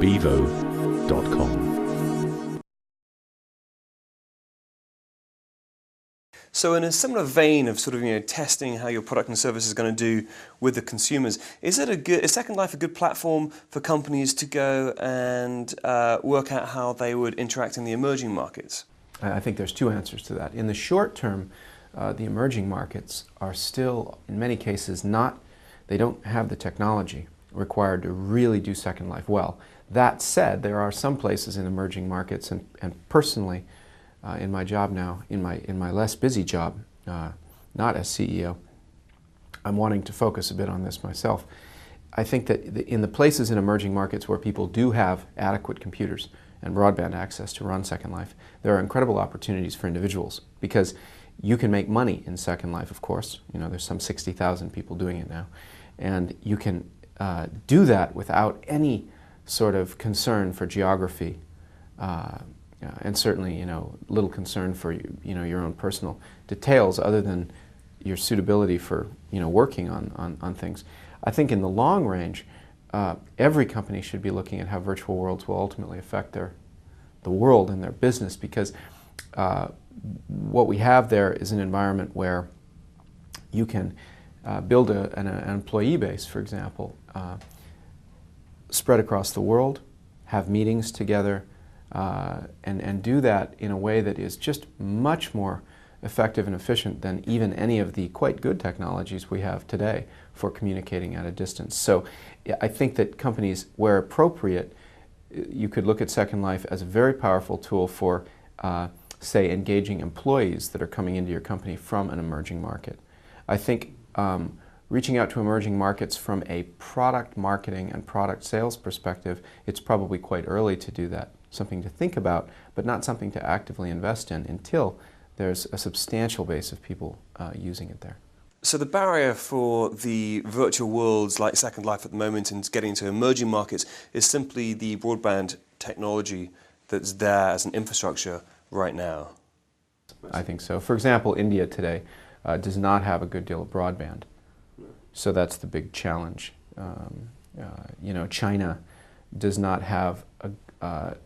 bevo.com. So in a similar vein of sort of testing how your product and service is going to do with the consumers, is Second Life a good platform for companies to go and work out how they would interact in the emerging markets? I think there's two answers to that. In the short term, the emerging markets are still, in many cases, they don't have the technology required to really do Second Life well. That said, there are some places in emerging markets, and personally, in my job now, in my less busy job, not as CEO, I'm wanting to focus a bit on this myself. I think that in the places in emerging markets where people do have adequate computers and broadband access to run Second Life, there are incredible opportunities for individuals, because you can make money in Second Life, of course. There's some 60,000 people doing it now, and you can do that without any sort of concern for geography, and certainly, little concern for your own personal details, other than your suitability for working on things. I think in the long range, every company should be looking at how virtual worlds will ultimately affect the world and their business, because what we have there is an environment where you can build an employee base, for example, spread across the world, have meetings together, and do that in a way that is just much more effective and efficient than even any of the quite good technologies we have today for communicating at a distance. So I think that companies, where appropriate, you could look at Second Life as a very powerful tool for, say, engaging employees that are coming into your company from an emerging market. I think reaching out to emerging markets from a product marketing and product sales perspective, it's probably quite early to do that. Something to think about, but not something to actively invest in until there's a substantial base of people using it there. So the barrier for the virtual worlds like Second Life at the moment and getting into emerging markets is simply the broadband technology that's there as an infrastructure right now? I think so. For example, India today does not have a good deal of broadband. So that's the big challenge. China does not have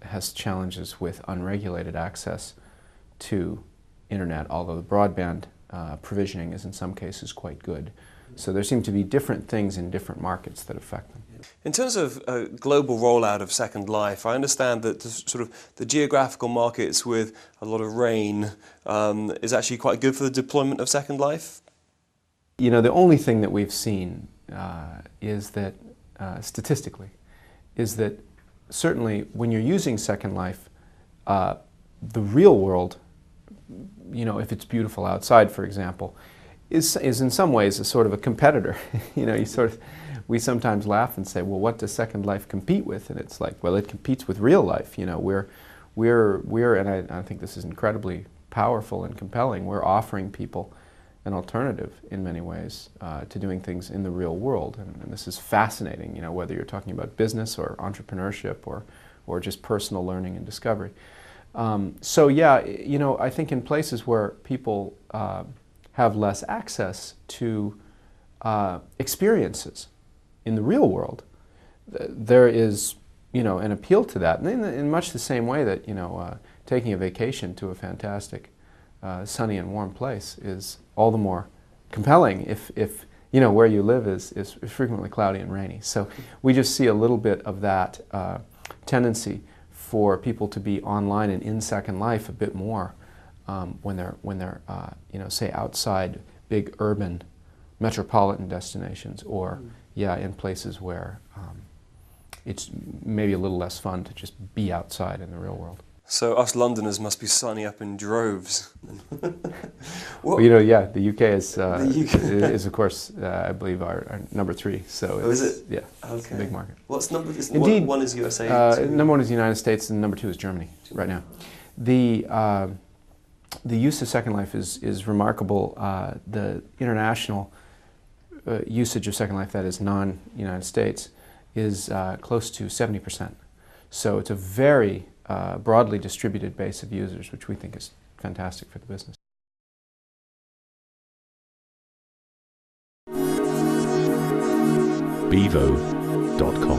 has challenges with unregulated access to internet, although the broadband provisioning is in some cases quite good. So there seem to be different things in different markets that affect them. In terms of global rollout of Second Life, I understand that the geographical markets with a lot of rain is actually quite good for the deployment of Second Life? The only thing that we've seen is that, statistically, is that certainly when you're using Second Life, the real world, if it's beautiful outside, for example, is in some ways a sort of a competitor. We sometimes laugh and say, well, what does Second Life compete with? And it's like, well, it competes with real life. We're and I think this is incredibly powerful and compelling, we're offering people an alternative in many ways to doing things in the real world. And this is fascinating, whether you're talking about business or entrepreneurship or just personal learning and discovery. So yeah, I think in places where people have less access to experiences in the real world, there is, an appeal to that. And in much the same way that, taking a vacation to a fantastic sunny and warm place is all the more compelling if where you live is frequently cloudy and rainy. So we just see a little bit of that tendency for people to be online and in Second Life a bit more when they're say outside big urban metropolitan destinations, or in places where it's maybe a little less fun to just be outside in the real world. So us Londoners must be signing up in droves. Well, the UK is of course, I believe, our number 3. So is it? Yeah, okay. It's a big market. What's number? Indeed, one is USA. Number 1 is the United States, and number 2 is Germany right now. The use of Second Life is remarkable. The international usage of Second Life, that is non-United States, is close to 70%. So it's a very broadly distributed base of users, which we think is fantastic for the business. bevo.com